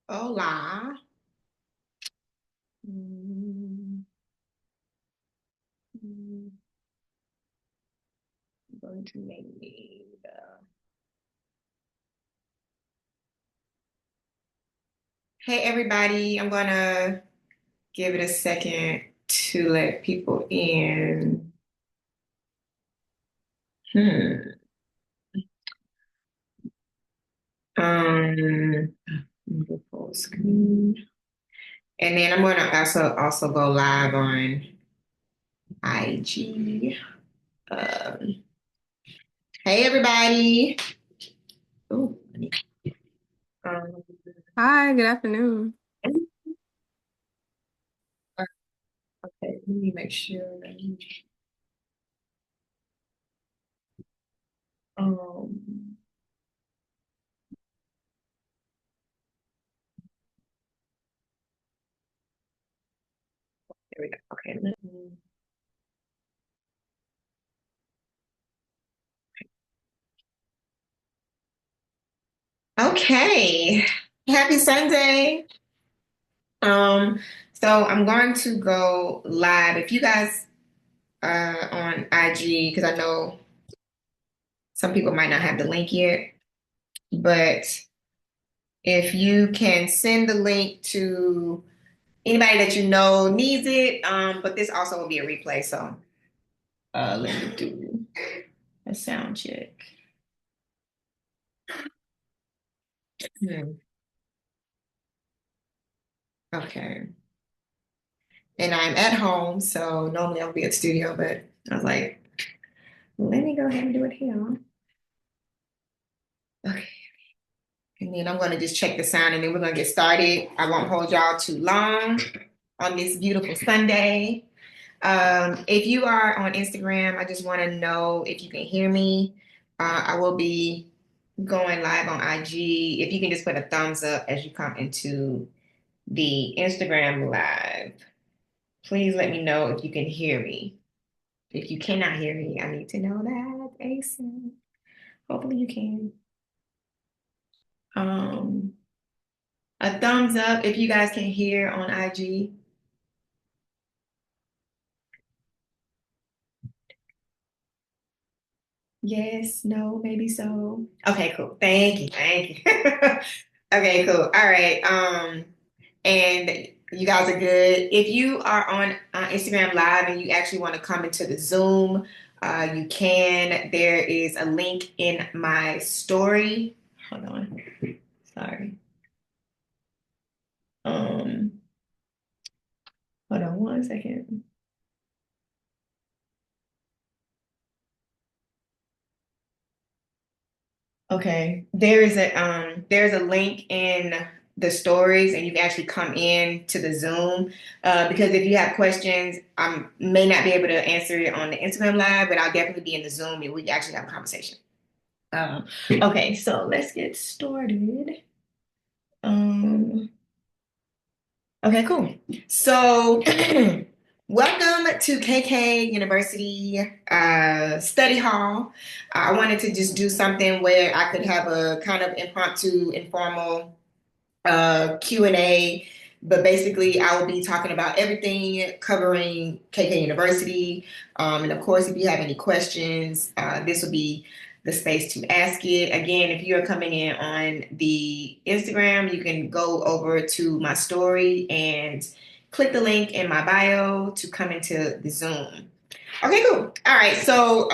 Hola. Mm, mm, I'm going to need. Hey, everybody. I'm going to give it a second to let people in. Hmm. Um, move full screen. And then I'm going to also go live on IG. Um, hey, everybody. Ooh, um, Hi, good afternoon. okay, let me make sure. Um, there we go. Okay. Okay. Happy Sunday. Um, so I'm going to go live. If you guys on IG, because I know some people might not have the link yet, but if you can send the link to anybody that you know needs it, but this also will be a replay. So let me do a sound check. Hmm. Okay. And I'm at home, so normally I'll be at the studio, but I was like, let me go ahead and do it here. Okay. And then I'm going to just check the sound and then we're going to get started. I won't hold y'all too long on this beautiful Sunday. If you are on Instagram, I just want to know if you can hear me. I will be going live on IG. If you can just put a thumbs up as you come into the Instagram live, please let me know if you can hear me. If you cannot hear me, I need to know that ASAP. Hopefully you can. Um, a thumbs up if you guys can hear on IG. Yes, no, maybe so. Okay, cool. Thank you. Thank you. Okay, cool. All right. And you guys are good. If you are on Instagram Live and you actually want to come into the Zoom, you can. There is a link in my story. Hold on. Sorry. Um, hold on one second. Okay. There's a link in the stories and you can actually come in to the Zoom. Because if you have questions, I may not be able to answer it on the Instagram live, but I'll definitely be in the Zoom and we can actually have a conversation. Okay, so let's get started. Um, okay, cool. So welcome to KK University Study Hall. I wanted to just do something where I could have a kind of impromptu, informal Q&A, but basically I will be talking about everything covering KK University. And of course, if you have any questions, this will be the space to ask it. Again, if you're coming in on the Instagram, you can go over to my story and click the link in my bio to come into the Zoom. Okay, cool. All right, so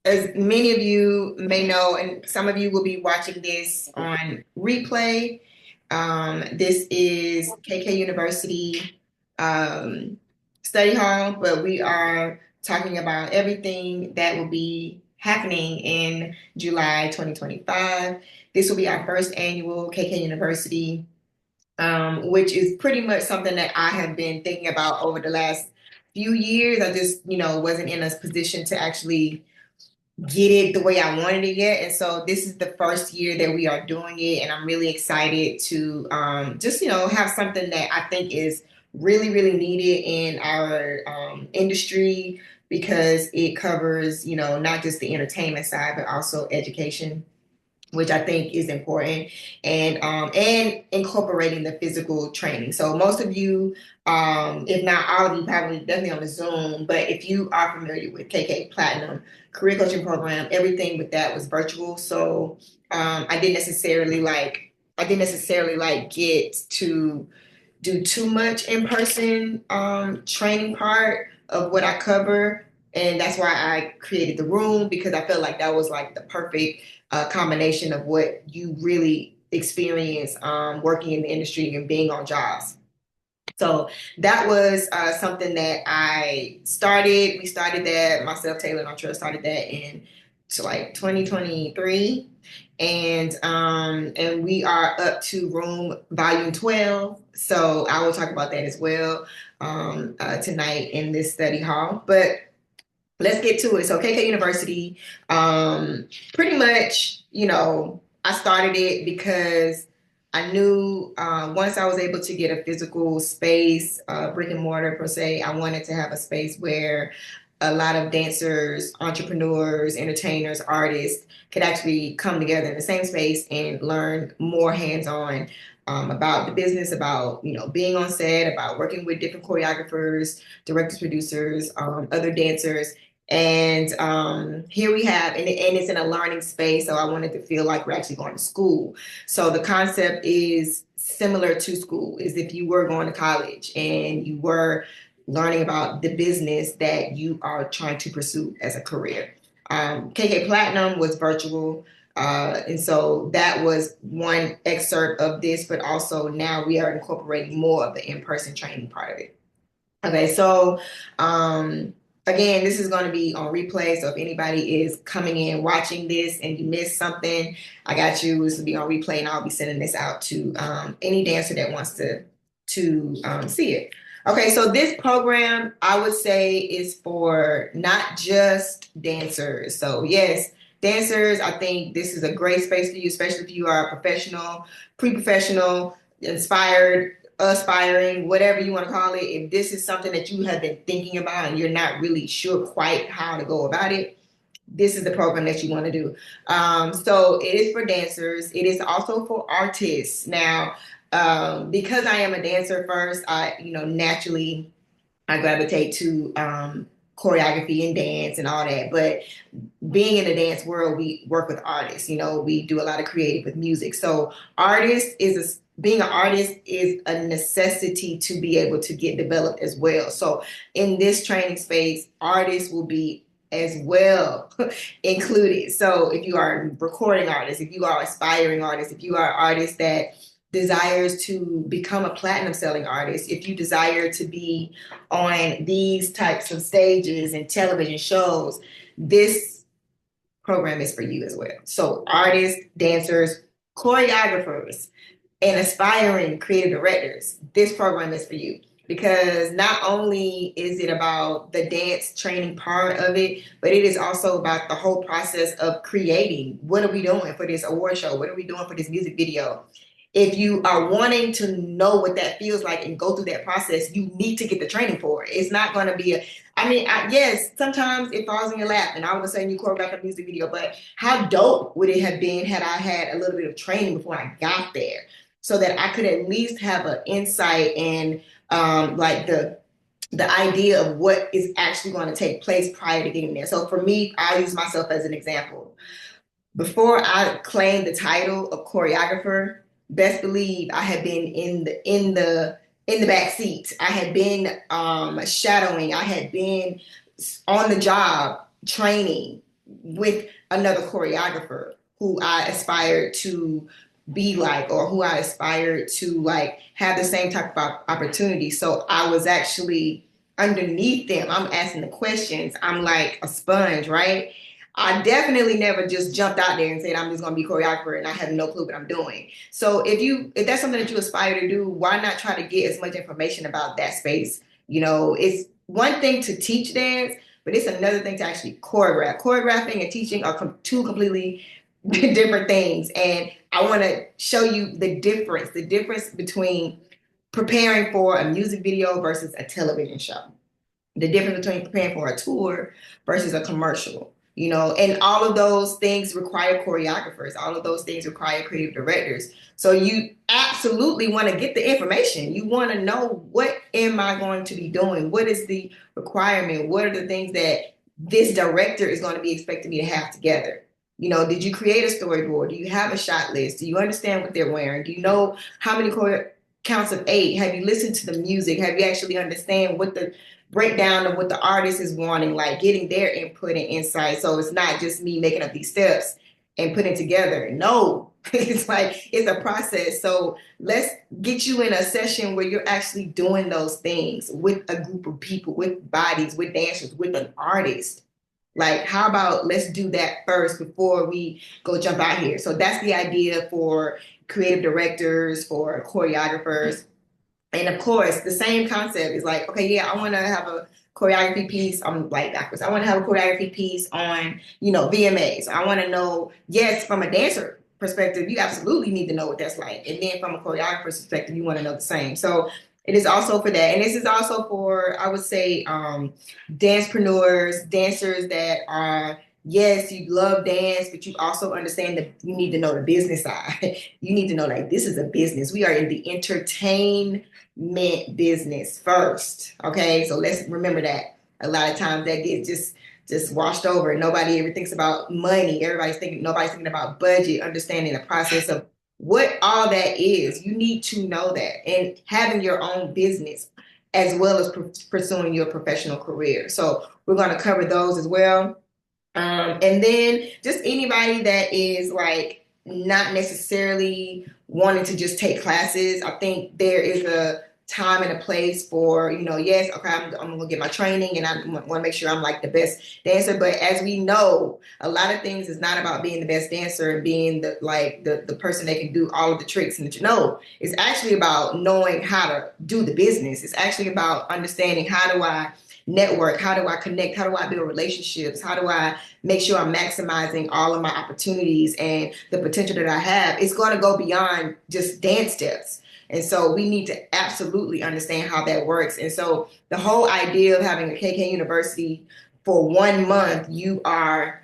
as many of you may know, and some of you will be watching this on replay, this is KK University Study Hall, but we are talking about everything that will be happening in July 2025. This will be our first annual KK University, which is pretty much something that I have been thinking about over the last few years. I just, wasn't in a position to actually get it the way I wanted it yet. And so this is the first year that we are doing it. And I'm really excited to just, have something that I think is really, really needed in our industry because it covers, not just the entertainment side, but also education. which I think is important, and incorporating the physical training. So most of you, if not all of you, probably definitely on the Zoom, but if you are familiar with KK Platinum career coaching program, everything with that was virtual. So I didn't necessarily like get to do too much in person training part of what I cover. And that's why I created the room, because I felt like that was like the perfect combination of what you really experience working in the industry and being on jobs. So that was something that I started. We started that, myself, Taylor, and Artrell started that in like 2023. And we are up to room volume 12. So I will talk about that as well tonight in this study hall. But let's get to it. So KK University, pretty much, I started it because I knew once I was able to get a physical space, brick and mortar per se, I wanted to have a space where a lot of dancers, entrepreneurs, entertainers, artists could actually come together in the same space and learn more hands-on about the business, about being on set, about working with different choreographers, directors, producers, other dancers. And here we have, and it's in a learning space. So I wanted to feel like we're actually going to school. So the concept is similar to school, is if you were going to college and you were learning about the business that you are trying to pursue as a career. KK Platinum was virtual. And so that was one excerpt of this, but also now we are incorporating more of the in-person training part of it. Okay, so again, this is going to be on replay. So if anybody is coming in watching this and you missed something, I got you. This will be on replay, and I'll be sending this out to any dancer that wants to see it. Okay, so this program I would say is for not just dancers. So yes, dancers, I think this is a great space for you, especially if you are a professional, pre-professional, inspired, aspiring, whatever you want to call it. If this is something that you have been thinking about and you're not really sure quite how to go about it, this is the program that you want to do. So it is for dancers. It is also for artists. Now, because I am a dancer first, naturally I gravitate to choreography and dance and all that. But being in the dance world, we work with artists. We do a lot of creative with music. So being an artist is a necessity to be able to get developed as well. So in this training space, artists will be as well included. So if you are a recording artist, if you are aspiring artist, if you are an artist that desires to become a platinum selling artist, if you desire to be on these types of stages and television shows, this program is for you as well. So artists, dancers, choreographers, and aspiring creative directors, this program is for you. Because not only is it about the dance training part of it, but it is also about the whole process of creating. What are we doing for this award show? What are we doing for this music video? If you are wanting to know what that feels like and go through that process, you need to get the training for it. It's not going to be yes, sometimes it falls in your lap and all of a sudden you choreograph a music video, but how dope would it have been had I had a little bit of training before I got there, so that I could at least have an insight and like the idea of what is actually going to take place prior to getting there. So for me, I'll use myself as an example. Before I claimed the title of choreographer, best believe I had been in the back seat. I had been shadowing. I had been on the job training with another choreographer who I aspired to be like, or who I aspired to like have the same type of opportunity. So I was actually underneath them. I'm asking the questions. I'm like a sponge, right? I definitely never just jumped out there and said I'm just going to be a choreographer and I have no clue what I'm doing. So if that's something that you aspire to do, why not try to get as much information about that space? It's one thing to teach dance, but it's another thing to actually choreograph. Choreographing and teaching are two completely different things. And I want to show you the difference between preparing for a music video versus a television show, the difference between preparing for a tour versus a commercial. and all of those things require choreographers. All of those things require creative directors. So you absolutely want to get the information. You want to know, what am I going to be doing? What is the requirement? What are the things that this director is going to be expecting me to have together? Did you create a storyboard? Do you have a shot list? Do you understand what they're wearing? Do you know how many counts of eight? Have you listened to the music? Have you actually understand what the breakdown of what the artist is wanting, like getting their input and insight? So it's not just me making up these steps and putting it together. No, it's a process. So let's get you in a session where you're actually doing those things with a group of people, with bodies, with dancers, with an artist. Like, how about let's do that first before we go jump out here? So that's the idea for creative directors, for choreographers. And of course, the same concept is like, okay, yeah, I want to have a choreography piece. I'm like backwards. I want to have a choreography piece on, VMAs. I want to know, yes, from a dancer perspective, you absolutely need to know what that's like. And then from a choreographer perspective, you want to know the same. So it is also for that. And this is also for, I would say, dancepreneurs, dancers that are, yes, you love dance, but you also understand that you need to know the business side. You need to know, like, this is a business. We are in the entertainment business first. Okay, so let's remember that. A lot of times that gets just washed over. Nobody ever thinks about money. Nobody's thinking about budget, understanding the process of what all that is. You need to know that, and having your own business as well as pursuing your professional career. So we're going to cover those as well. And then just anybody that is like not necessarily wanting to just take classes. I think there is a time and a place for, yes, okay, I'm going to get my training and I want to make sure I'm like the best dancer. But as we know, a lot of things is not about being the best dancer and being the person that can do all of the tricks. And it's actually about knowing how to do the business. It's actually about understanding, how do I network? How do I connect? How do I build relationships? How do I make sure I'm maximizing all of my opportunities and the potential that I have? It's going to go beyond just dance steps. And so we need to absolutely understand how that works. And so the whole idea of having a KK University for 1 month, you are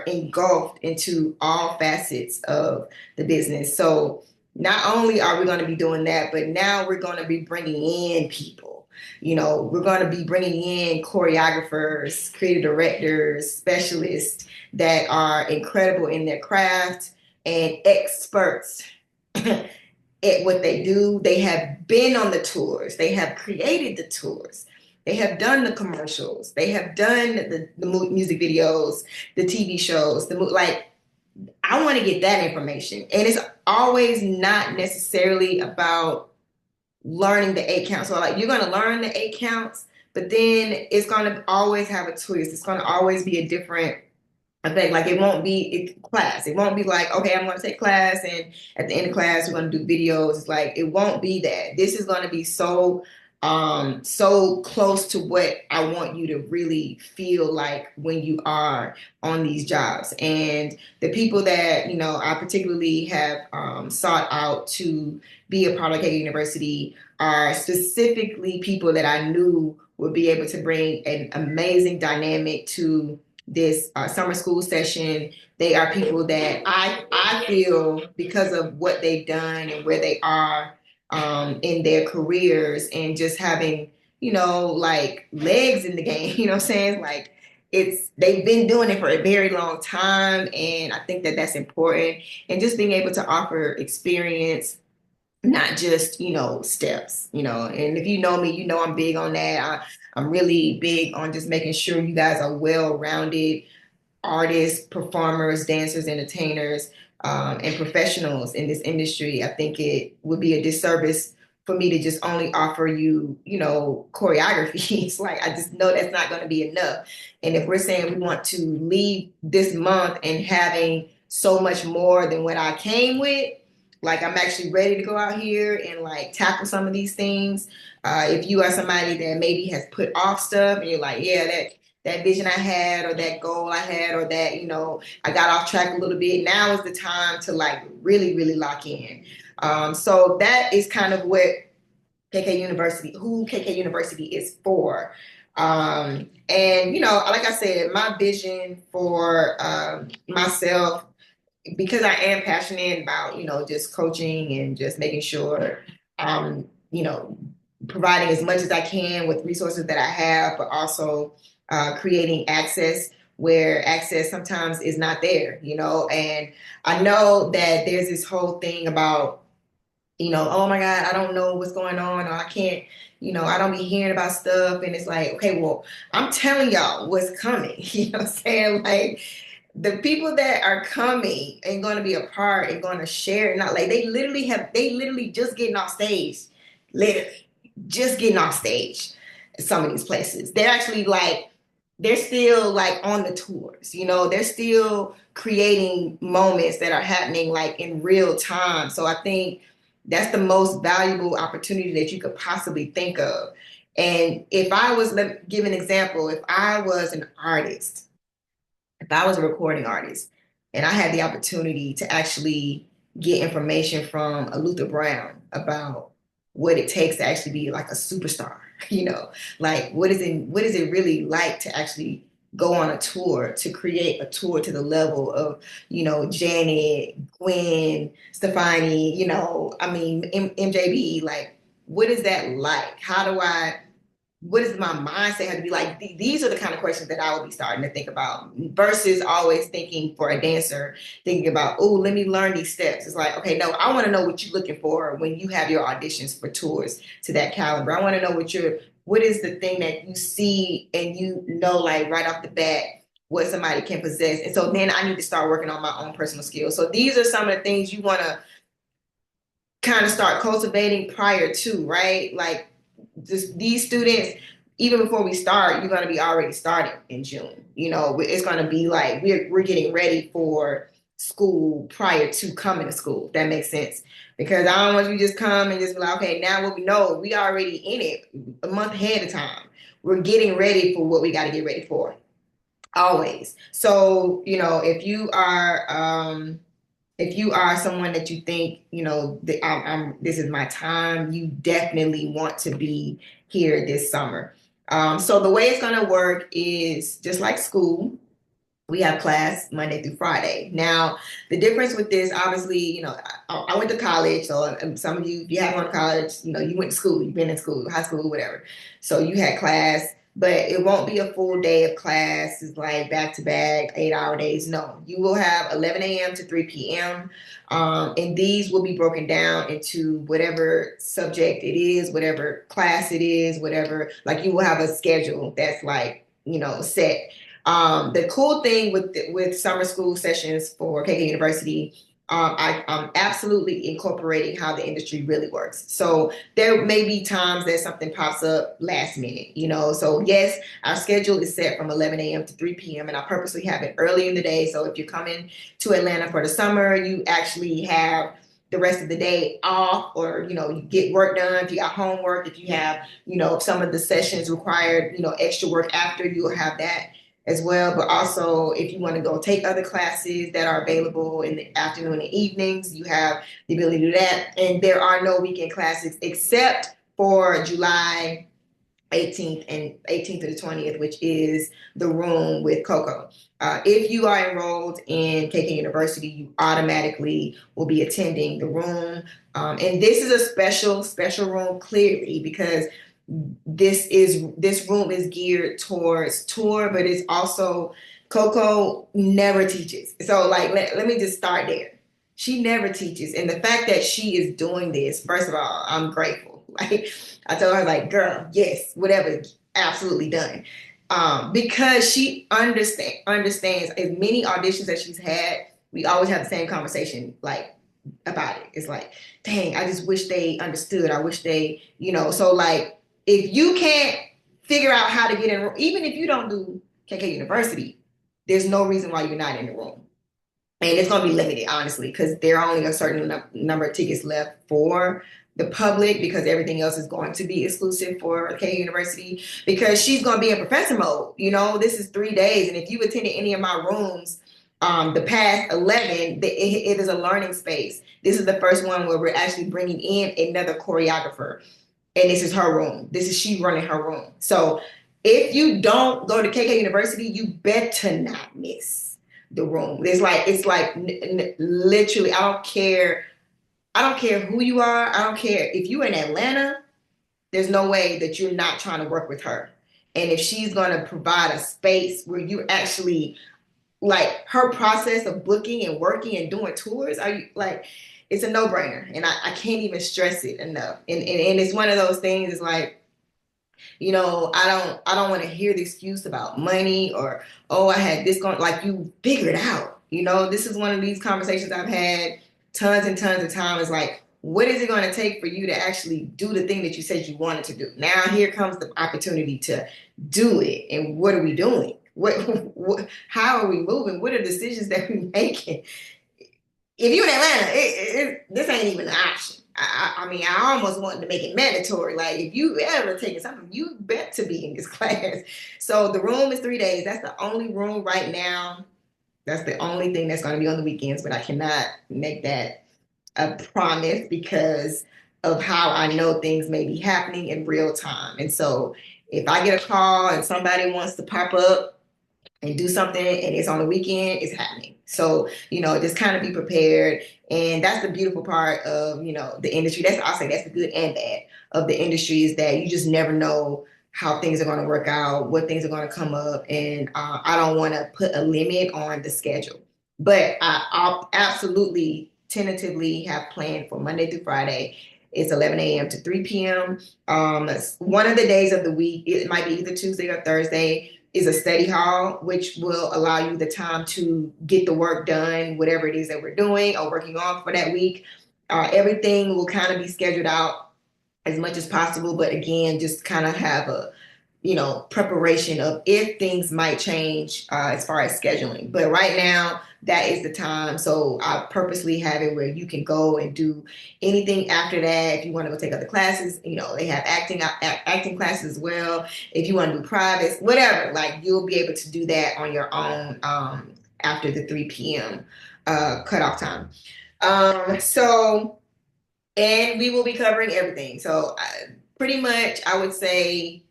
engulfed into all facets of the business. So not only are we going to be doing that, but now we're going to be bringing in people. We're going to be bringing in choreographers, creative directors, specialists that are incredible in their craft and experts at what they do. They have been on the tours. They have created the tours. They have done the commercials. They have done the music videos, the TV shows, I want to get that information. And it's always not necessarily about learning the 8 counts. So like, you're going to learn the 8 counts, but then it's going to always have a twist. It's going to always be a different effect. Like, it won't be class. It won't be like, okay, I'm going to take class and at the end of class, we're going to do videos. It's like, it won't be that. This is going to be so close to what I want you to really feel like when you are on these jobs. And the people that, I particularly have sought out to be a part of KU University are specifically people that I knew would be able to bring an amazing dynamic to this summer school session. They are people that I feel, because of what they've done and where they are in their careers, and just having, like, legs in the game, you know what I'm saying? Like, they've been doing it for a very long time. And I think that that's important. And just being able to offer experience, not just, steps, and if you know me, I'm big on that. I'm really big on just making sure you guys are well-rounded artists, performers, dancers, entertainers, and professionals in this industry. I think it would be a disservice for me to just only offer you, choreography. It's like, I just know that's not going to be enough. And if we're saying we want to leave this month and having so much more than what I came with, like, I'm actually ready to go out here and like tackle some of these things. If you are somebody that maybe has put off stuff and you're like, yeah, that vision I had, or that goal I had, or that, I got off track a little bit. Now is the time to like really, really lock in. So that is kind of what KK University, who KK University is for. And like I said, my vision for myself, because I am passionate about, just coaching and just making sure, um, you know, providing as much as I can with resources that I have, but also creating access where access sometimes is not there, and I know that there's this whole thing about, oh my God, I don't know what's going on, or I can't, I don't be hearing about stuff. And it's like, okay, well, I'm telling y'all what's coming. You know what I'm saying? Like, the people that are coming and going to be a part and going to share, not like they literally just getting off stage, literally just getting off stage at some of these places. They're actually like, they're still like on the tours, they're still creating moments that are happening like in real time. So I think that's the most valuable opportunity that you could possibly think of. And if I was, let me give an example, if I was an artist, if I was a recording artist and I had the opportunity to actually get information from a Luther Brown about what it takes to actually be like a superstar, like what is it really like to actually go on a tour, to create a tour to the level of, Janet, Gwen, Stefani, I mean, MJB, like, what is that like? What does my mindset have to be like? These are the kind of questions that I would be starting to think about versus always thinking for a dancer, thinking about, oh, let me learn these steps. It's like, okay, no, I want to know what you're looking for when you have your auditions for tours to that caliber. I want to know what is the thing that you see and like right off the bat, what somebody can possess. And so then I need to start working on my own personal skills. So these are some of the things you want to kind of start cultivating prior to, right? Like, just these students, even before we start, you're going to be already starting in June. It's going to be like we're getting ready for school prior to coming to school. If that makes sense. Because I don't want you to just come and just be like, okay, now what we know, we already in it a month ahead of time. We're getting ready for what we got to get ready for. Always. So, if you are someone that you think, this is my time, you definitely want to be here this summer. So the way it's going to work is just like school. We have class Monday through Friday. Now, the difference with this, obviously, I went to college. So some of you, if you haven't gone to college, you went to school, you've been in school, high school, whatever. So you had class, but it won't be a full day of class. It's like back to back, 8-hour days. No, you will have 11 a.m. to 3 p.m. And these will be broken down into whatever subject it is, whatever class it is, whatever, like you will have a schedule that's like, set. The cool thing with summer school sessions for KK University, I'm absolutely incorporating how the industry really works. So there may be times that something pops up last minute, So yes, our schedule is set from 11 a.m. to 3 p.m. and I purposely have it early in the day. So if you're coming to Atlanta for the summer, you actually have the rest of the day off, or you get work done. If you got homework, if you have if some of the sessions required extra work after, you'll have that as well. But also, if you want to go take other classes that are available in the afternoon and evenings, you have the ability to do that. And there are no weekend classes except for July 18th to the 20th, which is the room with Coco. If you are enrolled in KK University, you automatically will be attending the room. And this is a special room, clearly, because this room is geared towards tour, but it's also, Coco never teaches. So like, let me just start there. She never teaches. And the fact that she is doing this, first of all, I'm grateful. Like, I told her, like, girl, yes, whatever, absolutely done. Because she understands as many auditions that she's had, we always have the same conversation, like, about it. It's like, dang, I just wish they understood. I wish they, so like, if you can't figure out how to get in, even if you don't do KK University, there's no reason why you're not in the room. And it's going to be limited, honestly, because there are only a certain number of tickets left for the public, because everything else is going to be exclusive for KK University, because she's going to be in professor mode. This is 3 days. And if you attended any of my rooms, the past 11, it is a learning space. This is the first one where we're actually bringing in another choreographer. And this is her room. This is she running her room. So If you don't go to KK University, you better not miss the room. It's like literally, I don't care who you are. I don't care if you're in Atlanta. There's no way that you're not trying to work with her. And if she's going to provide a space where you actually like her process of booking and working and doing tours, are you like it's a no-brainer. And I can't even stress it enough. And it's one of those things, it's like, I don't want to hear the excuse about money or, oh, I had this going, like you figure it out. This is one of these conversations I've had tons and tons of times. It's like, what is it going to take for you to actually do the thing that you said you wanted to do? Now here comes the opportunity to do it. And what are we doing? How are we moving? What are the decisions that we're making? If you're in Atlanta, this ain't even an option. I mean, I almost wanted to make it mandatory. Like, if you ever taking something, you bet to be in this class. So the room is 3 days. That's the only room right now. That's the only thing that's going to be on the weekends, but I cannot make that a promise because of how I know things may be happening in real time. And so if I get a call and somebody wants to pop up and do something and it's on the weekend, it's happening. So, just kind of be prepared. And that's the beautiful part of, the industry. I'll say that's the good and bad of the industry is that you just never know how things are going to work out, what things are going to come up. And I don't want to put a limit on the schedule, but I'll absolutely tentatively have planned for Monday through Friday. It's 11 a.m. to 3 p.m. One of the days of the week, it might be either Tuesday or Thursday, is a study hall, which will allow you the time to get the work done, whatever it is that we're doing or working on for that week. Everything will kind of be scheduled out as much as possible, but again, just kind of have a preparation of if things might change as far as scheduling. But right now, that is the time. So I purposely have it where you can go and do anything after that. If you want to go take other classes, they have acting classes as well. If you want to do privates, whatever, like you'll be able to do that on your own after the 3 p.m. Cutoff time. So, and we will be covering everything. So pretty much, I would say,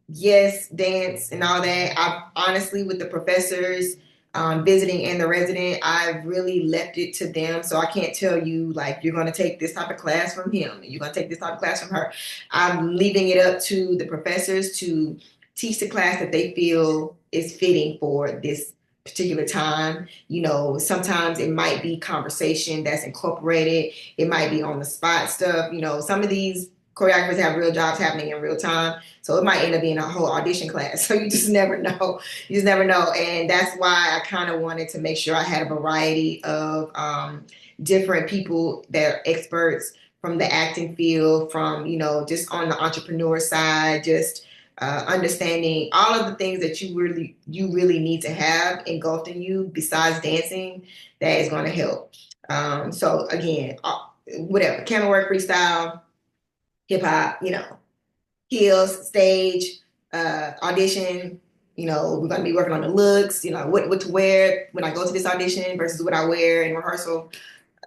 yes, dance and all that. I've honestly, with the professors visiting and the resident, I've really left it to them. So I can't tell you like you're going to take this type of class from him and you're going to take this type of class from her. I'm leaving it up to the professors to teach the class that they feel is fitting for this particular time. Sometimes it might be conversation that's incorporated. It might be on the spot stuff. Some of these choreographers have real jobs happening in real time. So it might end up being a whole audition class. So you just never know. You just never know. And that's why I kind of wanted to make sure I had a variety of different people that are experts from the acting field, from, just on the entrepreneur side, just understanding all of the things that you really need to have engulfed in you besides dancing that is going to help. So again, whatever, camera work, freestyle, hip hop, heels, stage, audition. We're going to be working on the looks, what to wear when I go to this audition versus what I wear in rehearsal.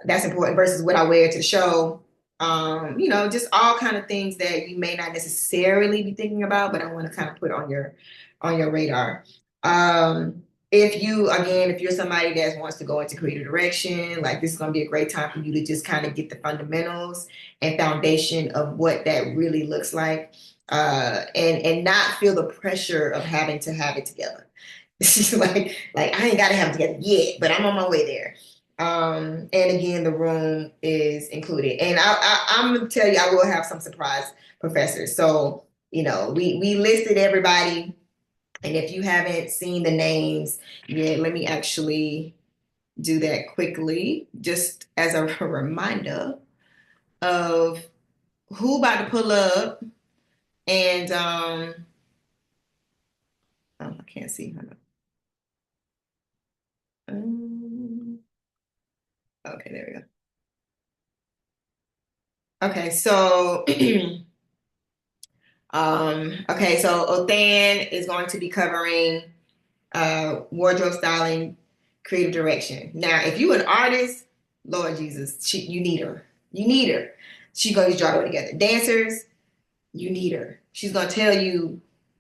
That's important versus what I wear to the show. Just all kind of things that you may not necessarily be thinking about, but I want to kind of put on your radar. If you're somebody that wants to go into creative direction, like this is going to be a great time for you to just kind of get the fundamentals and foundation of what that really looks like, and not feel the pressure of having to have it together. It's like I ain't got to have it together yet, but I'm on my way there. And again, the room is included, and I'm gonna tell you, I will have some surprise professors. So we listed everybody. And if you haven't seen the names yet, let me actually do that quickly, just as a reminder of who about to pull up. And I can't see. Okay, there we go. Okay, so okay, so Othan is going to be covering wardrobe styling, creative direction. Now, if you're an artist, Lord Jesus, you need her. You need her. She's going to draw it together. Dancers, you need her. She's going to tell you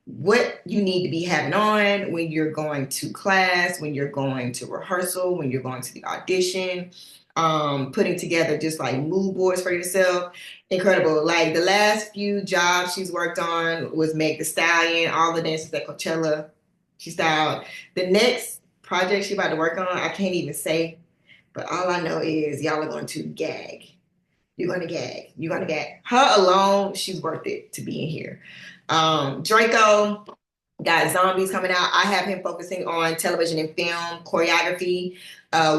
what you need to be having on when you're going to class, when you're going to rehearsal, when you're going to the audition, putting together just like mood boards for yourself. Incredible. Like the last few jobs she's worked on was Meg the Stallion, all the dances at Coachella she styled. The next project she's about to work on, I can't even say, but all I know is y'all are going to gag. You're gonna gag. You're gonna gag. Her alone, she's worth it to be in here. Draco got zombies coming out. I have him focusing on television and film choreography,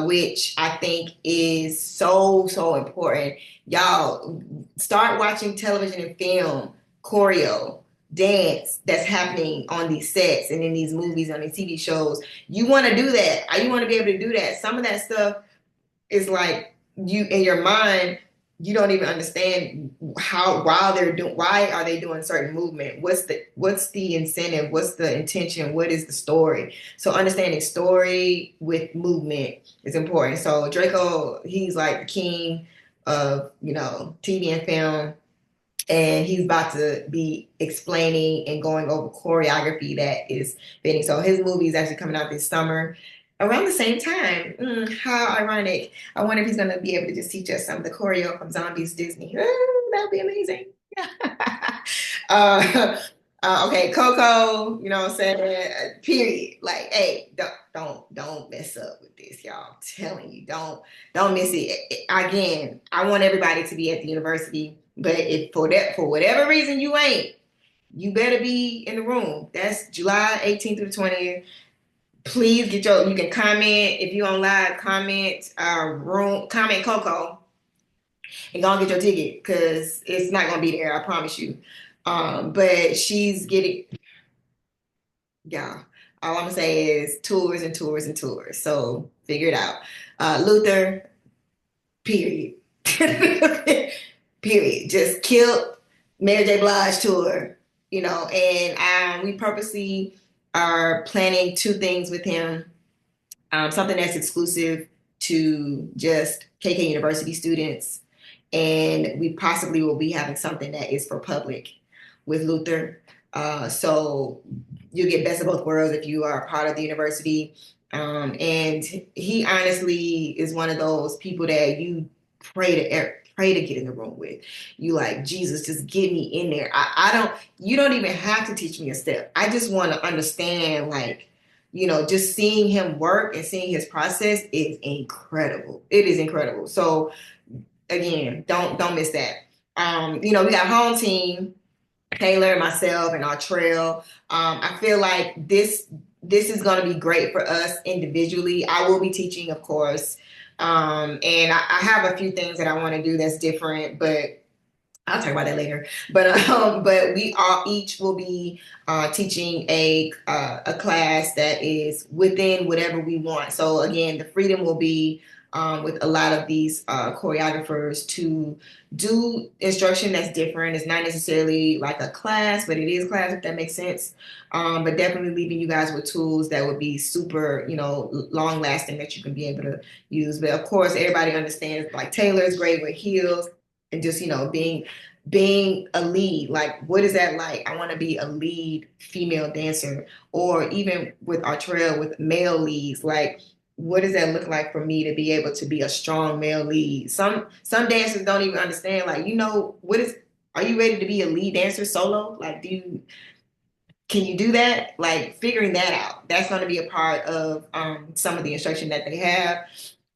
which I think is so important. Y'all start watching television and film choreo dance that's happening on these sets and in these movies on these TV shows. You want to do that. You want to be able to do that. Some of that stuff is like you in your mind you don't even understand how why are they doing certain movement, what's the incentive, what's the intention, what is the story. So understanding story with movement is important. So Draco, he's like the king of TV and film, and he's about to be explaining and going over choreography that is fitting. So his movie is actually coming out this summer around the same time. How ironic. I wonder if he's going to be able to just teach us some of the choreo from Zombies Disney. That would be amazing. uh, okay, Coco, you know what I'm saying? Period. Like, hey, don't mess up with this, y'all. I'm telling you, don't miss it. Again, I want everybody to be at the university, but if for whatever reason you ain't, you better be in the room. That's July 18th through 20th. Please you can comment if you on live, comment Coco and go and get your ticket because it's not gonna be there, I promise you. But she's getting, yeah. All I'm gonna say is tours and tours and tours. So figure it out. Luther, period. Period. Just killed Mary J. Blige tour, and we purposely are planning two things with him. Something that's exclusive to just KK University students, and we possibly will be having something that is for public with Luther. So you get best of both worlds if you are a part of the university. And he honestly is one of those people that you pray to get in the room with. You like, Jesus, just get me in there. You don't even have to teach me a step. I just want to understand, like, just seeing him work and seeing his process is incredible. It is incredible. So again, don't miss that. We got home team, Taylor, myself, and our trail. I feel like this is going to be great for us individually. I will be teaching, of course, and I have a few things that I want to do that's different, but I'll talk about that later. But we all each will be teaching a class that is within whatever we want. So again, the freedom will be with a lot of these choreographers to do instruction that's different. It's not necessarily like a class, but it is class, if that makes sense. But definitely leaving you guys with tools that would be super, long lasting that you can be able to use. But of course, everybody understands like Taylor is great with heels and just being a lead. Like, what is that like? I want to be a lead female dancer, or even with our trail with male leads. Like, what does that look like for me to be able to be a strong male lead? Some dancers don't even understand. Like, what is? Are you ready to be a lead dancer solo? Like, can you do that? Like, figuring that out. That's going to be a part of some of the instruction that they have.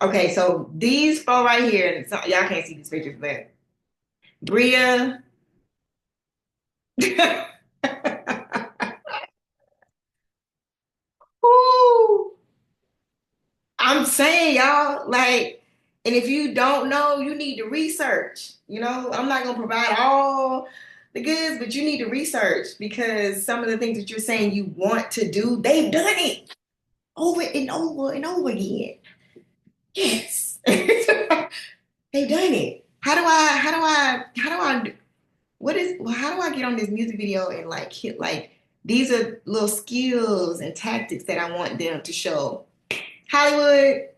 Okay, so these four right here, y'all can't see these pictures, but Bria. Ooh, I'm saying, y'all, like, and if you don't know, you need to research. I'm not gonna provide all the goods, but you need to research because some of the things that you're saying you want to do, they've done it over and over and over again. Yes. They've done it. How do I get on this music video and like hit like these are little skills and tactics that I want them to show. Hollywood.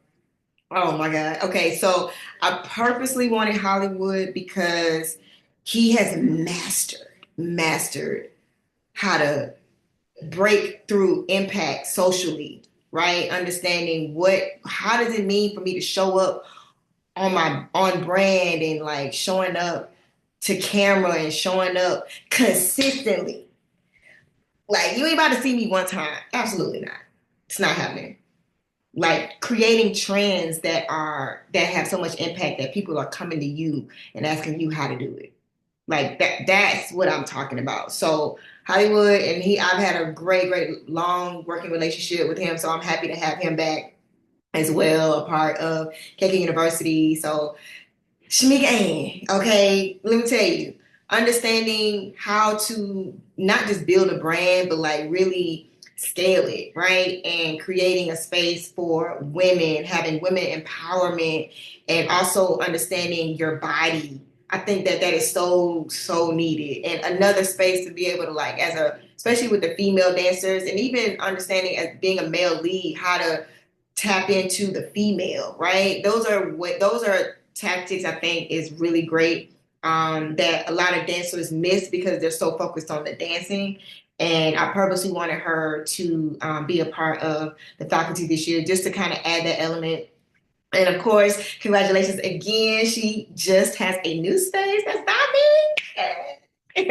Oh my God. Okay, so I purposely wanted Hollywood because he has mastered how to. breakthrough impact socially, right? Understanding how does it mean for me to show up on brand and like showing up to camera and showing up consistently. Like you ain't about to see me one time. Absolutely not. It's not happening. Like creating trends that have so much impact that people are coming to you and asking you how to do it. Like that's what I'm talking about. So Hollywood and I've had a great long working relationship with him. So I'm happy to have him back as well, a part of KK University. So Shamika Ann, okay, let me tell you, understanding how to not just build a brand, but like really scale it, right? And creating a space for women, having women empowerment, and also understanding your body. I think that is so needed. And another space to be able to like, especially with the female dancers, and even understanding as being a male lead, how to tap into the female, right? Those are tactics I think is really great that a lot of dancers miss because they're so focused on the dancing. And I purposely wanted her to be a part of the faculty this year just to kind of add that element. And of course, congratulations again. She just has a new space. That's not me.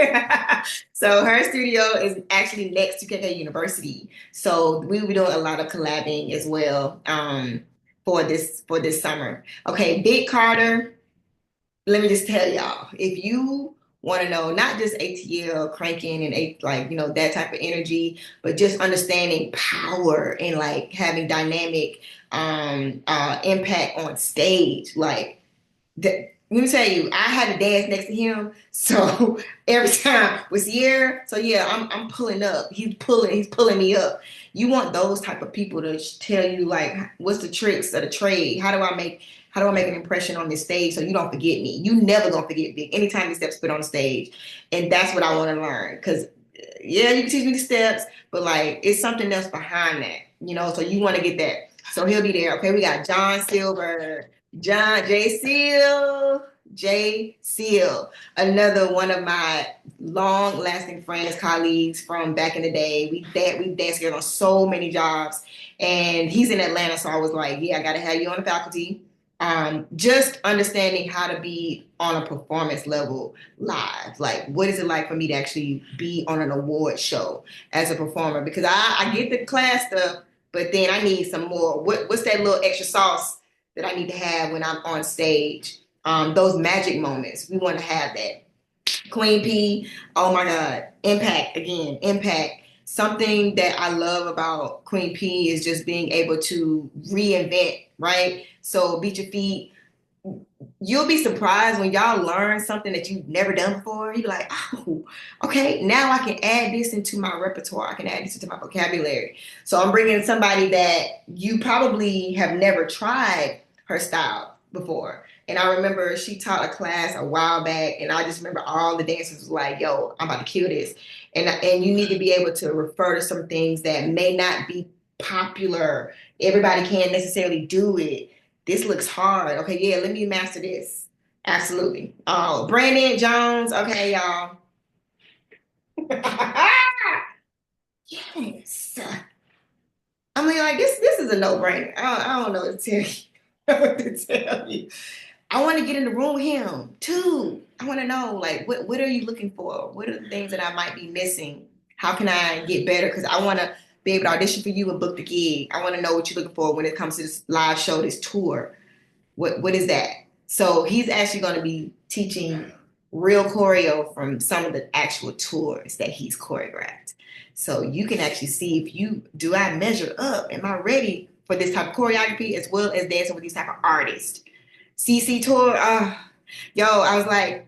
So her studio is actually next to KK University. So we will be doing a lot of collabing as well for this summer. Okay, Big Carter, let me just tell y'all, if you want to know not just ATL cranking and like that type of energy, but just understanding power and like having dynamic impact on stage, like let me tell you, I had to dance next to him. So every time with Sierra, so yeah, I'm pulling up. He's pulling me up. You want those type of people to tell you like what's the tricks of the trade? How do I make an impression on this stage so you don't forget me? You never gonna forget Vic anytime you step foot on the stage. And that's what I want to learn. Cause yeah, you can teach me the steps, but like it's something else behind that. So you want to get that. So he'll be there. Okay, we got John Silver. John J. Seal, J. Seal, another one of my long-lasting friends, colleagues from back in the day. We danced together on so many jobs, and he's in Atlanta, so I was like, yeah, I got to have you on the faculty. Just understanding how to be on a performance level live. Like, what is it like for me to actually be on an award show as a performer? Because I get the class stuff, but then I need some more. What's that little extra sauce that I need to have when I'm on stage? Those magic moments. We want to have that. Queen P, oh my God, impact again, impact. Something that I love about Queen P is just being able to reinvent, right? So beat your feet. You'll be surprised when y'all learn something that you've never done before. You're like, oh, okay, now I can add this into my repertoire. I can add this into my vocabulary. So I'm bringing somebody that you probably have never tried her style before. And I remember she taught a class a while back, and I just remember all the dancers was like, yo, I'm about to kill this. And you need to be able to refer to some things that may not be popular. Everybody can't necessarily do it. This looks hard. Okay, yeah, let me master this. Absolutely. Oh, Brandon Jones. Okay, y'all. Yes. I mean, like this is a no-brainer. I don't know what to tell you. What to tell you. I want to get in the room with him too. I want to know like what are you looking for? What are the things that I might be missing? How can I get better? Because I want to be able to audition for you and book the gig. I want to know what you're looking for when it comes to this live show, this tour. What is that? So he's actually going to be teaching real choreo from some of the actual tours that he's choreographed. So you can actually see if do I measure up? Am I ready for this type of choreography as well as dancing with these type of artists? CC tour, yo, I was like,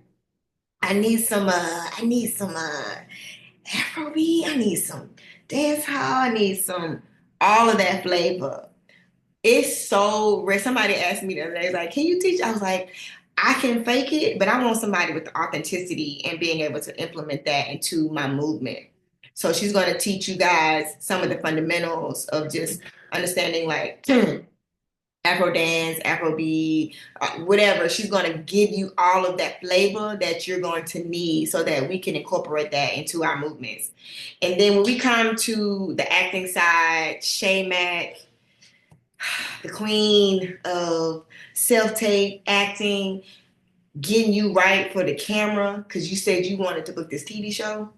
I need some Afrobeat, I need some dance hall, I need some all of that flavor. It's so rare. Somebody asked me the other day, like, can you teach? I was like, I can fake it, but I want somebody with the authenticity and being able to implement that into my movement. So she's going to teach you guys some of the fundamentals of just understanding like Afro dance, Afro beat, whatever. She's going to give you all of that flavor that you're going to need so that we can incorporate that into our movements. And then when we come to the acting side, Shay Mack, the queen of self-tape acting, getting you right for the camera, because you said you wanted to book this TV show.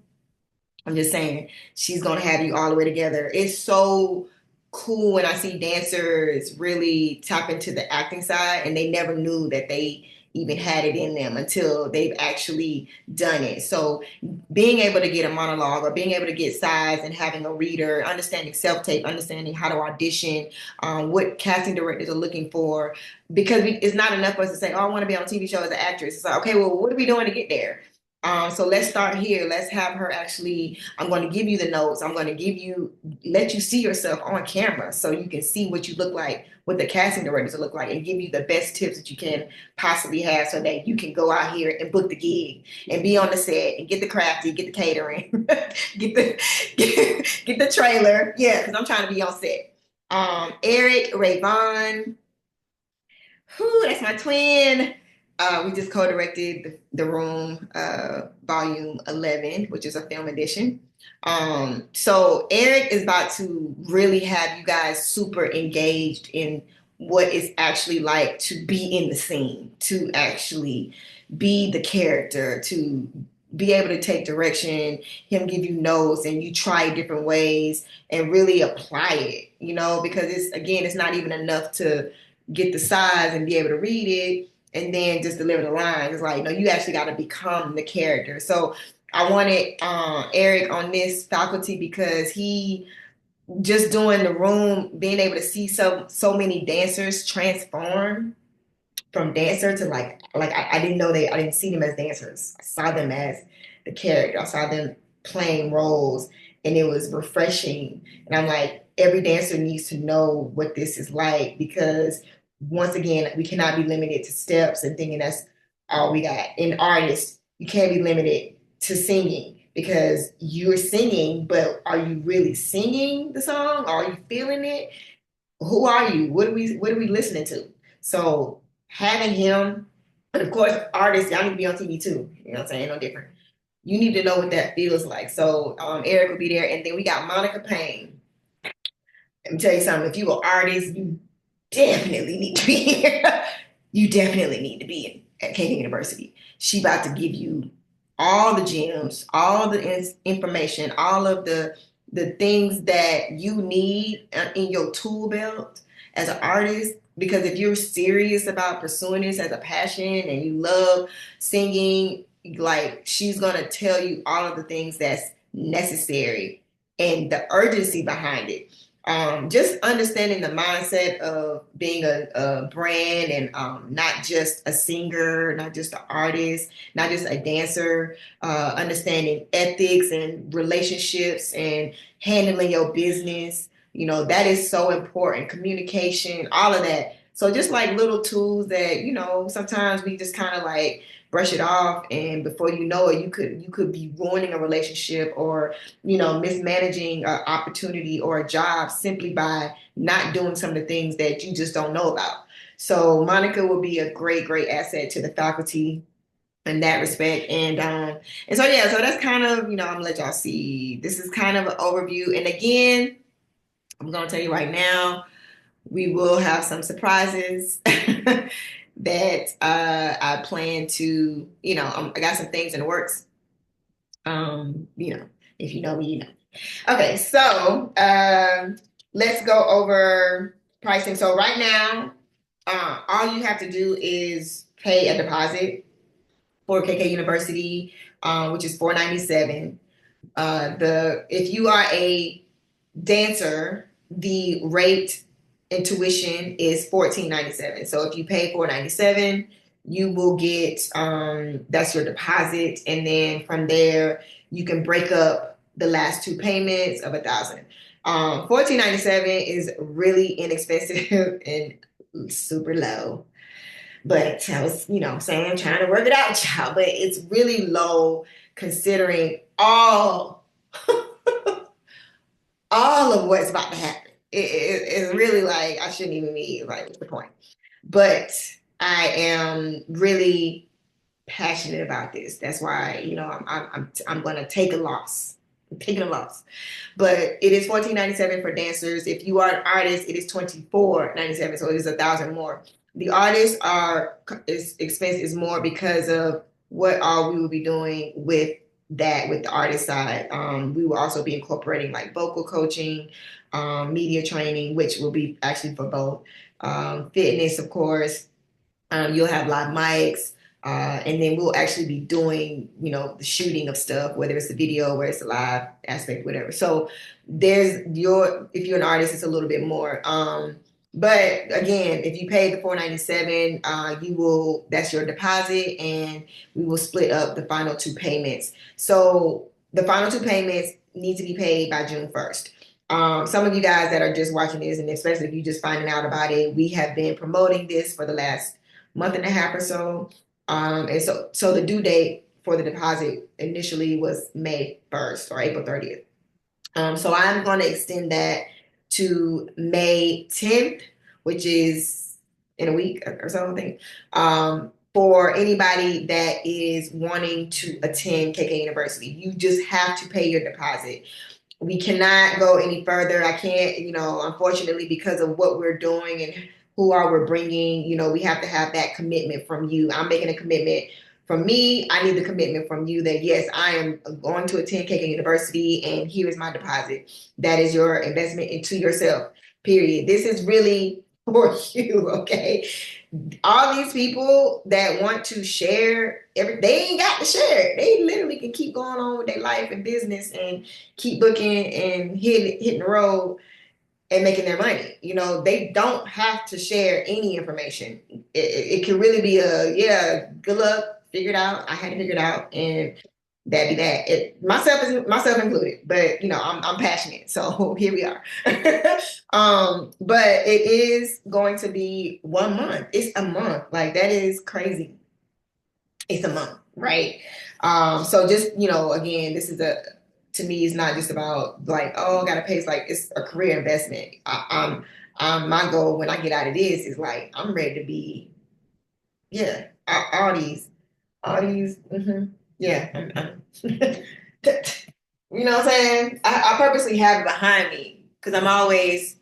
I'm just saying, she's gonna have you all the way together. It's so cool when I see dancers really tap into the acting side and they never knew that they even had it in them until they've actually done it. So being able to get a monologue or being able to get sides and having a reader, understanding self-tape, understanding how to audition, what casting directors are looking for, because it's not enough for us to say, oh, I want to be on a TV show as an actress. It's like, okay, well, what are we doing to get there? So let's start here. Let's have her actually, I'm going to give you the notes. I'm going to let you see yourself on camera so you can see what you look like, what the casting directors look like, and give you the best tips that you can possibly have so that you can go out here and book the gig and be on the set and get the crafty, get the catering, get the trailer. Yeah, because I'm trying to be on set. Eric, Rayvon, whew, that's my twin. We just co-directed the Room, Volume 11, which is a film edition. So Eric is about to really have you guys super engaged in what it's actually like to be in the scene, to actually be the character, to be able to take direction, him give you notes, and you try different ways and really apply it, because it's not even enough to get the size and be able to read it and then just deliver the lines. It's like, no, you actually got to become the character. So I wanted Eric on this faculty because he just doing the Room, being able to see so many dancers transform from dancer to I didn't know I didn't see them as dancers. I saw them as the character. I saw them playing roles, and it was refreshing. And I'm like, every dancer needs to know what this is like, because once again, we cannot be limited to steps and thinking that's all we got. In artists, you can't be limited to singing, because you're singing, but are you really singing the song? Are you feeling it? Who are you? What are we listening to? So having him, and of course, artists, y'all need to be on TV too. You know what I'm saying? No different. You need to know what that feels like. So Eric will be there, and then we got Monica Payne. Let me tell you something. If you are an artist, you definitely need to be here. You definitely need to be at KK University. She about to give you all the gems, all the information, all of the things that you need in your tool belt as an artist. Because if you're serious about pursuing this as a passion and you love singing, like, she's gonna tell you all of the things that's necessary and the urgency behind it. Just understanding the mindset of being a brand, and not just a singer, not just an artist, not just a dancer, understanding ethics and relationships and handling your business. That is so important. Communication, all of that. So just like little tools that, sometimes we just kind of like brush it off, and before you know it, you could be ruining a relationship, or mismanaging an opportunity or a job simply by not doing some of the things that you just don't know about. So Monica will be a great asset to the faculty in that respect. And so yeah, so that's kind of, I'm gonna let y'all see. This is kind of an overview. And again, I'm gonna tell you right now, we will have some surprises that I plan to, I got some things in the works. If you know me, you know. Okay, so let's go over pricing. So right now, all you have to do is pay a deposit for KK University, which is $497. If you are a dancer, the rate and tuition is $1497. So if you pay $497, you will get that's your deposit, and then from there you can break up the last two payments of $1,000. $1497 is really inexpensive and super low. But I was, saying, trying to work it out, child. But it's really low considering all of what's about to happen. it's really like I shouldn't even be like, what's the point? But I am really passionate about this. That's why, I'm going to take a loss. I'm taking a loss. But it is $14.97 for dancers. If you are an artist, it is $24.97, so it is 1,000 more. The artists are expense is more because of what all we will be doing with that with the artist side. We will also be incorporating like vocal coaching, media training, which will be actually for both. Fitness, of course, you'll have live mics, and then we'll actually be doing, the shooting of stuff, whether it's a video, whether it's a live aspect, whatever. So if you're an artist, it's a little bit more. But again, if you pay the $497, that's your deposit, and we will split up the final two payments. So the final two payments need to be paid by June 1st. Some of you guys that are just watching this, and especially if you're just finding out about it, we have been promoting this for the last month and a half or so. And so the due date for the deposit initially was May 1st or April 30th. So I'm going to extend that to May 10th, which is in a week or so, I think, for anybody that is wanting to attend KK University. You just have to pay your deposit. We cannot go any further. I can't, unfortunately, because of what we're doing and who are we're bringing, we have to have that commitment from you. I'm making a commitment from me. I need the commitment from you that, yes, I am going to attend KK University, and here is my deposit. That is your investment into yourself, period. This is really for you, okay? All these people that want to share they ain't got to share. They literally can keep going on with their life and business and keep booking and hitting the road and making their money. They don't have to share any information. It can really be good luck, figure it out. I had to figure it out, and that'd be that. Myself included, but I'm passionate, so here we are. But it is going to be 1 month. It's a month. Like, that is crazy. It's a month, right? So just, again, this is to me, it's not just about like, oh, I gotta pay. It's like, it's a career investment. My goal when I get out of this is like, I'm ready to be, yeah, all these, yeah. You know what I'm saying? I purposely have it behind me because I'm always,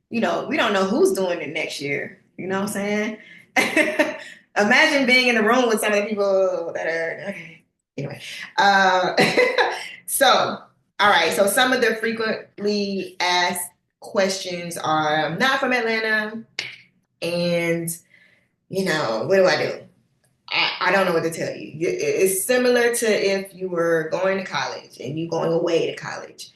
we don't know who's doing it next year. You know what I'm saying? Imagine being in the room with some of the people that are, okay. Anyway, uh, so, all right. So some of the frequently asked questions are, I'm not from Atlanta, and, what do I do? I don't know what to tell you. It's similar to if you were going to college and you going away to college.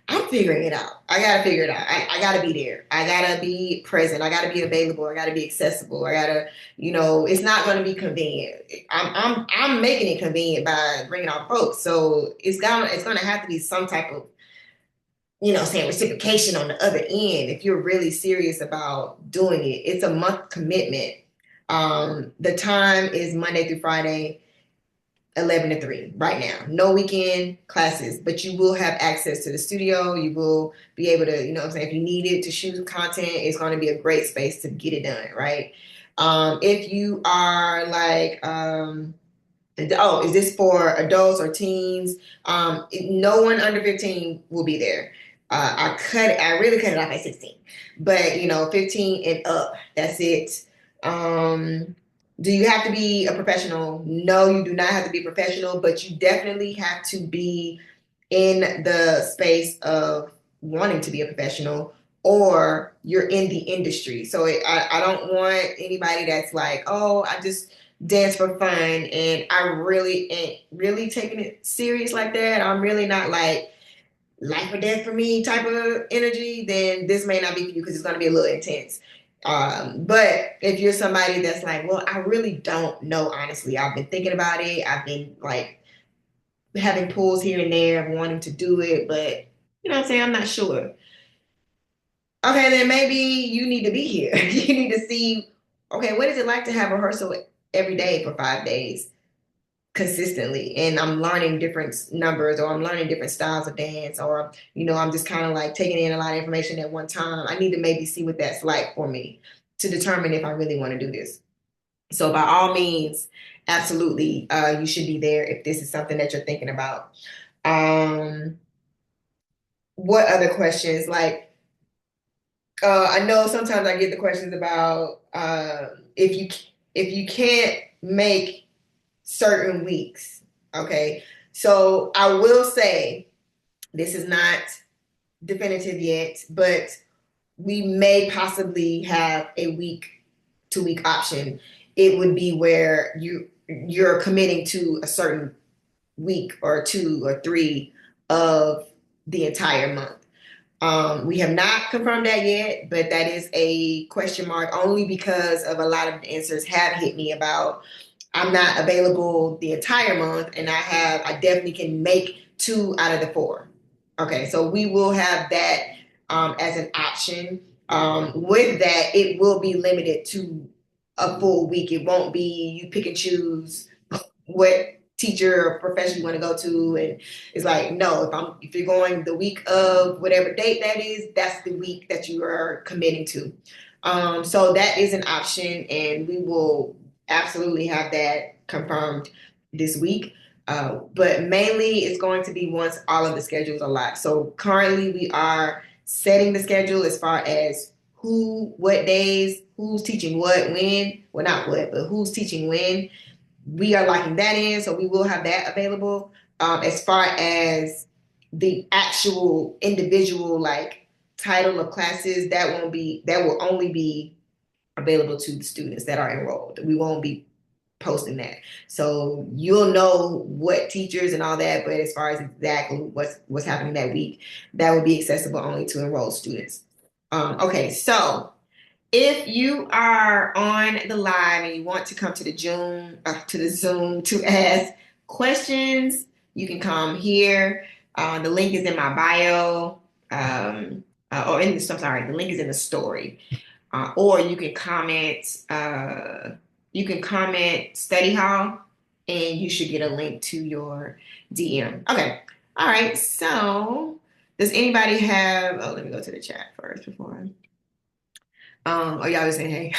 I'm figuring it out. I gotta figure it out. I gotta be there. I gotta be present. I gotta be available. I gotta be accessible. I gotta, it's not gonna be convenient. I'm making it convenient by bringing on folks. So it's gonna have to be some type of, saying reciprocation on the other end. If you're really serious about doing it, it's a month commitment. The time is Monday through Friday, 11 to 3 right now. No weekend classes, but you will have access to the studio. You will be able to, if you need it to shoot content, it's going to be a great space to get it done, right? If you are like, is this for adults or teens? No one under 15 will be there. I really cut it off at 16, but 15 and up, that's it. Do you have to be a professional? No, you do not have to be a professional, but you definitely have to be in the space of wanting to be a professional, or you're in the industry. So I don't want anybody that's like, oh, I just dance for fun and I really ain't really taking it serious like that. I'm really not like life or death for me type of energy, then this may not be for you because it's going to be a little intense. But if you're somebody that's like, well, I really don't know, honestly, I've been thinking about it. I've been like having pulls here and there of wanting to do it, but you know what I'm saying? I'm not sure. Okay, then maybe you need to be here. You need to see, okay, what is it like to have rehearsal every day for 5 days? consistently, and I'm learning different numbers, or I'm learning different styles of dance, or I'm just kind of like taking in a lot of information at one time. I need to maybe see what that's like for me to determine if I really want to do this. So by all means, absolutely, you should be there if this is something that you're thinking about. um what other questions? Like, I know sometimes I get the questions about if you can't make certain weeks. Okay, so I will say this is not definitive yet, but we may possibly have a week, 2 week option. It would be where you're committing to a certain week or 2 or 3 of the entire month. We have not confirmed that yet, but that is a question mark only because of a lot of answers have hit me about I'm not available the entire month, and I definitely can make 2 out of the 4. Okay, so we will have that as an option. With that, it will be limited to a full week. It won't be you pick and choose what teacher or profession you want to go to, and it's like, no, if you're going the week of whatever date that is, that's the week that you are committing to. So that is an option, and we will absolutely have that confirmed this week. But mainly it's going to be once all of the schedules are locked. So currently we are setting the schedule as far as what days, who's teaching what, when. Well, not what, but who's teaching when. We are locking that in, so we will have that available. As far as the actual individual like title of classes, that will only be available to the students that are enrolled. We won't be posting that. So you'll know what teachers and all that, but as far as exactly what's happening that week, that will be accessible only to enrolled students. Okay, so if you are on the live and you want to come to the Zoom to ask questions, you can come here. The link is in my bio, I'm sorry, the link is in the story. Or you can comment. You can comment study hall, and you should get a link to your DM. Okay. All right. So, does anybody have? Oh, let me go to the chat first before. Oh, y'all just saying hey.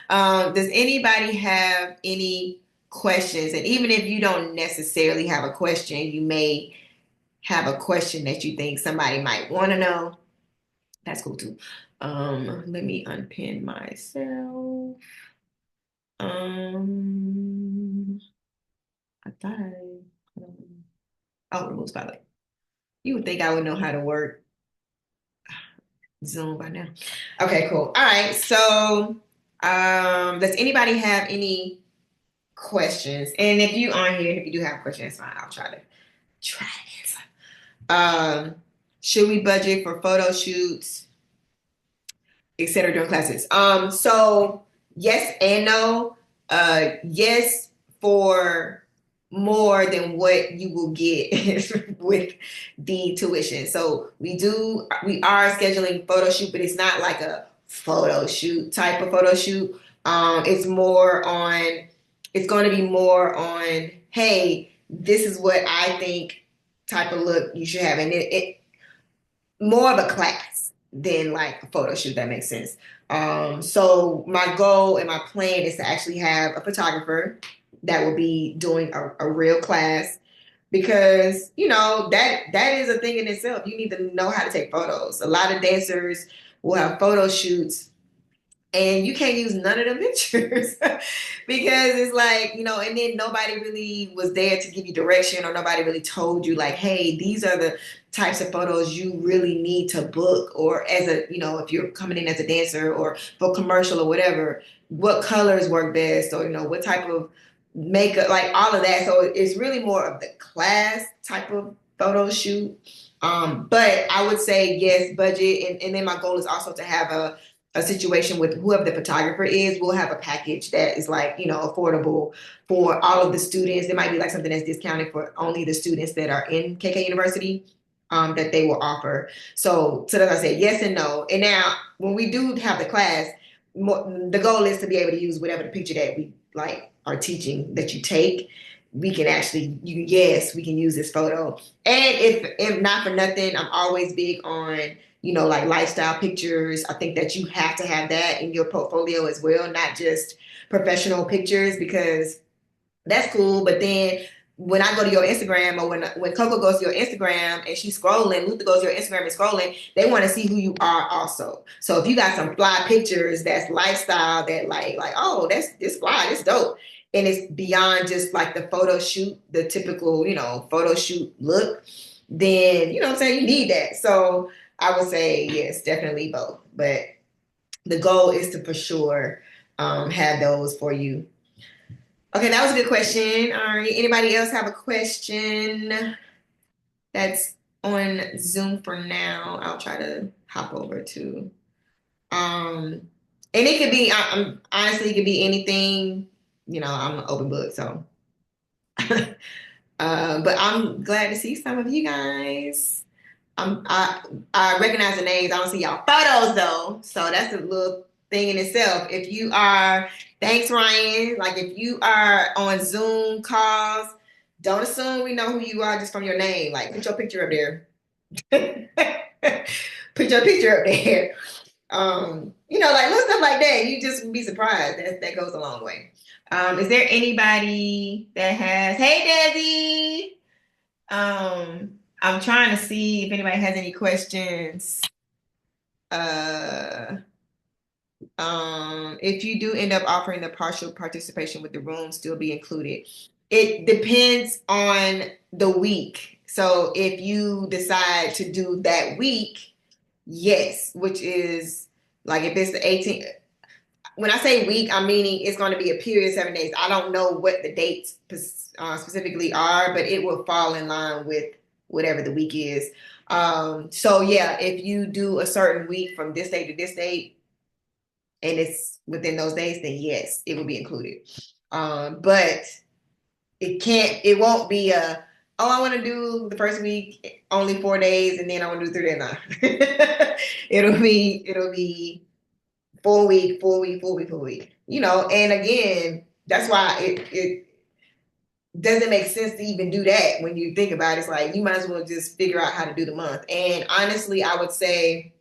Does anybody have any questions? And even if you don't necessarily have a question, you may have a question that you think somebody might want to know. That's cool too. Let me unpin myself. Um, I thought remove spotlight. You would think I would know how to work Zoom by now. Okay, cool. All right. So, does anybody have any questions? And if you aren't here, if you do have questions, fine. I'll try to answer. Should we budget for photo shoots, etc. during classes? So yes and no. Yes, for more than what you will get with the tuition. So we are scheduling photo shoot, but it's not like a photo shoot type of photo shoot. It's going to be more on, hey, this is what I think type of look you should have. And it more of a class than like a photo shoot, that makes sense. So my goal and my plan is to actually have a photographer that will be doing a real class, because that is a thing in itself. You need to know how to take photos. A lot of dancers will have photo shoots and you can't use none of the pictures because it's like, and then nobody really was there to give you direction, or nobody really told you like, hey, these are the types of photos you really need to book, or as a, if you're coming in as a dancer or for commercial or whatever, what colors work best, or, what type of makeup, like all of that. So it's really more of the class type of photo shoot. But I would say yes, budget. And then my goal is also to have a situation with whoever the photographer is. We'll have a package that is like, affordable for all of the students. There might be like something that's discounted for only the students that are in KK University, that they will offer. So that's I said yes and no. And now when we do have the class, the goal is to be able to use whatever the picture that we like are teaching that you take. we can actually, yes, we can use this photo. And if not for nothing, I'm always big on, like lifestyle pictures. I think that you have to have that in your portfolio as well, not just professional pictures, because that's cool. But then when I go to your Instagram, or when Coco goes to your Instagram and she's scrolling, Luther goes to your Instagram and scrolling, they want to see who you are also. So if you got some fly pictures that's lifestyle, that like oh, that's this fly, this dope. And it's beyond just like the photo shoot, the typical, photo shoot look, then what I'm saying, you need that. So I would say yes, definitely both. But the goal is to for sure have those for you. Okay, that was a good question. All right. Anybody else have a question that's on Zoom for now? I'll try to hop over to. And it could be, honestly, it could be anything. I'm an open book, so. But I'm glad to see some of you guys. I recognize the names. I don't see y'all photos though, so that's a little thing in itself. If you are, thanks Ryan. Like if you are on Zoom calls, don't assume we know who you are just from your name. Like put your picture up there. Put your picture up there. Like little stuff like that. You just be surprised. That goes a long way. Is there anybody that has? Hey, Desi. I'm trying to see if anybody has any questions. Uh, if you do end up offering the partial participation, with the room still be included? It depends on the week. So if you decide to do that week, yes, which is like if it's the 18th. When I say week, I'm meaning it's going to be a period of 7 days. I don't know what the dates specifically are, but it will fall in line with whatever the week is. So yeah, if you do a certain week from this date to this date, and it's within those days, then yes, it will be included. But it won't be oh, I want to do the first week only 4 days, and then I want to do 3 days. Nah. it'll be full week, full week, full week, full week. And again, that's why it doesn't make sense to even do that when you think about it. It's like you might as well just figure out how to do the month. And honestly, I would say,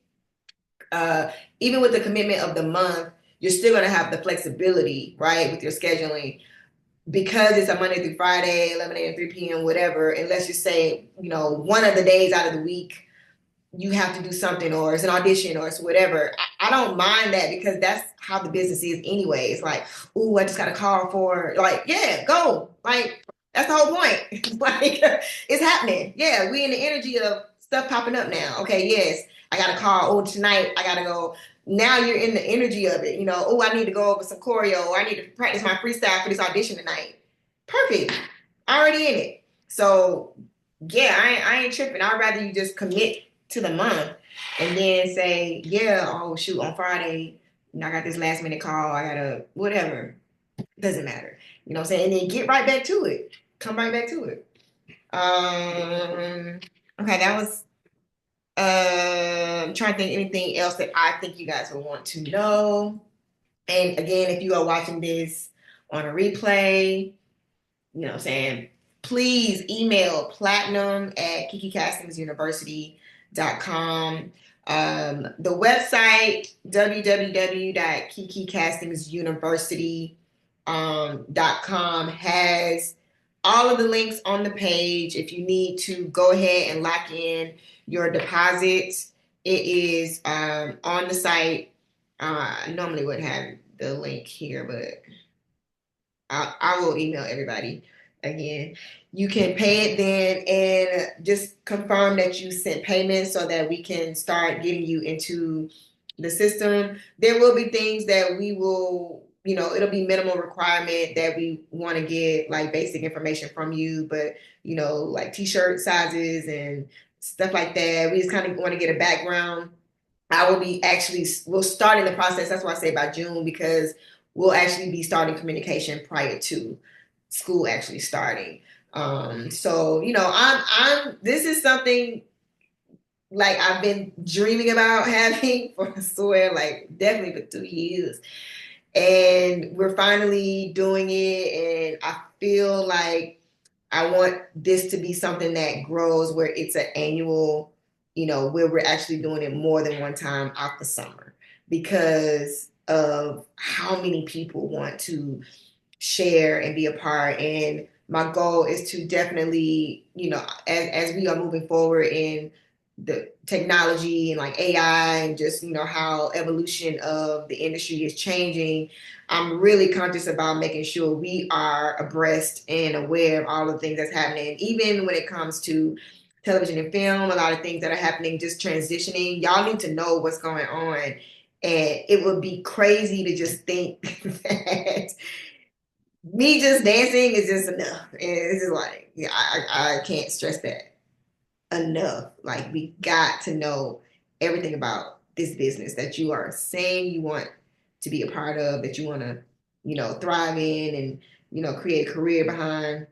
even with the commitment of the month, you're still going to have the flexibility, right, with your scheduling, because it's a Monday through Friday, 11 a.m. 3 p.m., whatever. And let's just say, one of the days out of the week, you have to do something, or it's an audition, or it's whatever. I don't mind that, because that's how the business is anyway. It's like, ooh, I just got a call for, like, yeah, go. Like, that's the whole point. Like, it's happening. Yeah, we in the energy of stuff popping up now. Okay, yes, I got a call. Oh, tonight I got to go. Now you're in the energy of it. Oh, I need to go over some choreo, or I need to practice my freestyle for this audition tonight. Perfect. Already in it. So, yeah, I ain't tripping. I'd rather you just commit to the month and then say, yeah, oh shoot, on Friday, I got this last minute call, I gotta whatever. Doesn't matter. You know what I'm saying? And then get right back to it. Come right back to it. Okay, that was I'm trying to think anything else that I think you guys will want to know. And again, if you are watching this on a replay, you know what I'm saying, please email platinum at kikikastingsuniversity.com. The website, www.kikikastingsuniversity.com, has all of the links on the page. If you need to go ahead and lock in your deposit, it is on the site. I normally would have the link here, but I will email everybody again. You can pay it then and just confirm that you sent payment so that we can start getting you into the system. There will be things that we will, it'll be minimal requirement that we want to get like basic information from you, but like t-shirt sizes and stuff like that. We just kind of want to get a background. We'll start in the process. That's why I say by June, because we'll actually be starting communication prior to school actually starting. So this is something like I've been dreaming about having for, I swear, like definitely for 2 years. And we're finally doing it. And I feel like I want this to be something that grows where it's an annual, where we're actually doing it more than one time out the summer because of how many people want to share and be a part. And my goal is to definitely, as we are moving forward in the technology and like AI and just, how evolution of the industry is changing, I'm really conscious about making sure we are abreast and aware of all the things that's happening, even when it comes to television and film, a lot of things that are happening, just transitioning. Y'all need to know what's going on. And it would be crazy to just think that me just dancing is just enough. And it's just like, yeah, I can't stress that enough. Like, we got to know everything about this business that you are saying you want to be a part of, that you want to, thrive in and, create a career behind.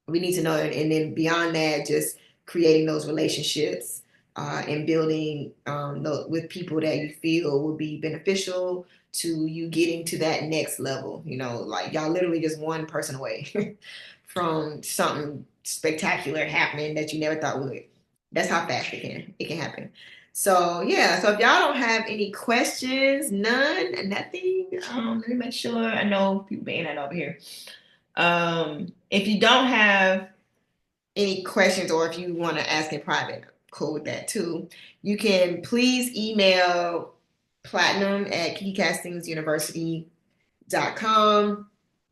We need to know, and then beyond that, just creating those relationships and building with people that you feel will be beneficial to you getting to that next level. Like, y'all literally just one person away from something spectacular happening that you never thought would. That's how fast it can happen. So yeah, so if y'all don't have any questions, nothing. Let me make sure. I know people being that over here. If you don't have any questions, or if you want to ask in private, cool with that too. You can please email platinum@KikiCastingsUniversity.com.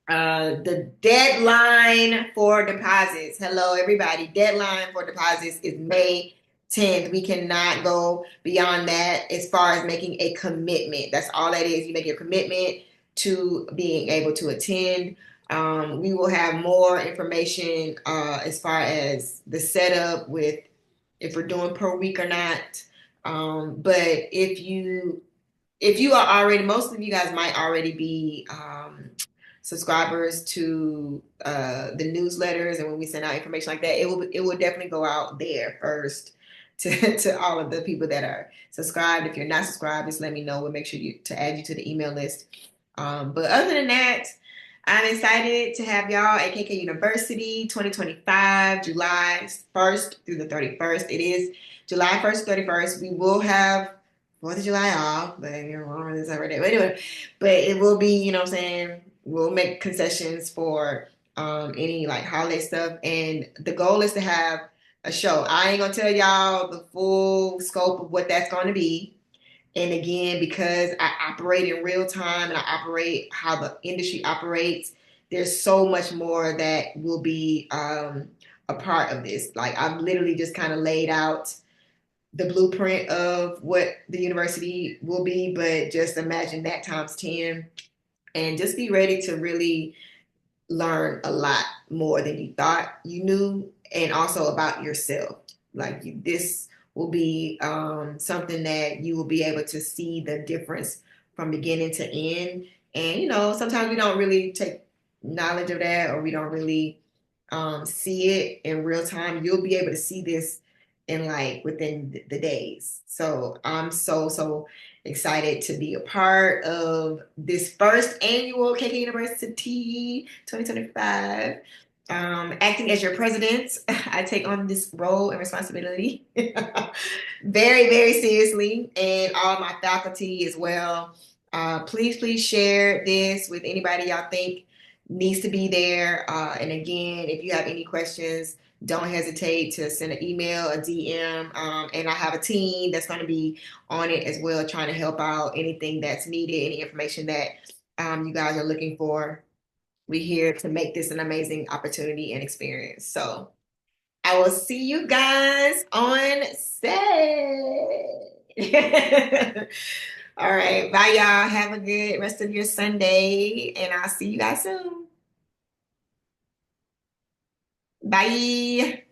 The deadline for deposits. Hello, everybody. Deadline for deposits is May 10th. We cannot go beyond that as far as making a commitment. That's all that is. You make your commitment to being able to attend. We will have more information as far as the setup with if we're doing per week or not. But if you are already, most of you guys might already be subscribers to the newsletters, and when we send out information like that, it will definitely go out there first to all of the people that are subscribed. If you're not subscribed, just let me know. We'll make sure to add you to the email list. But other than that, I'm excited to have y'all at KK University 2025, July 1st through the 31st. It is July 1st, 31st. We will have 4th of July off, but it's every day. But anyway, but it will be, what I'm saying, we'll make concessions for any like holiday stuff. And the goal is to have a show. I ain't gonna tell y'all the full scope of what that's going to be. And again, because I operate in real time and I operate how the industry operates, there's so much more that will be a part of this. Like, I've literally just kind of laid out the blueprint of what the university will be, but just imagine that times 10 and just be ready to really learn a lot more than you thought you knew, and also about yourself. Like, this will be something that you will be able to see the difference from beginning to end. And sometimes we don't really take knowledge of that, or we don't really see it in real time. You'll be able to see this in like within the days. So I'm so excited to be a part of this first annual KK University 2025. Acting as your president, I take on this role and responsibility very, very seriously, and all my faculty as well. Please share this with anybody y'all think needs to be there. And again, if you have any questions, don't hesitate to send an email, a DM, and I have a team that's going to be on it as well, trying to help out anything that's needed, any information that you guys are looking for. We're here to make this an amazing opportunity and experience. So I will see you guys on set. All right. Bye, y'all. Have a good rest of your Sunday, and I'll see you guys soon. Bye.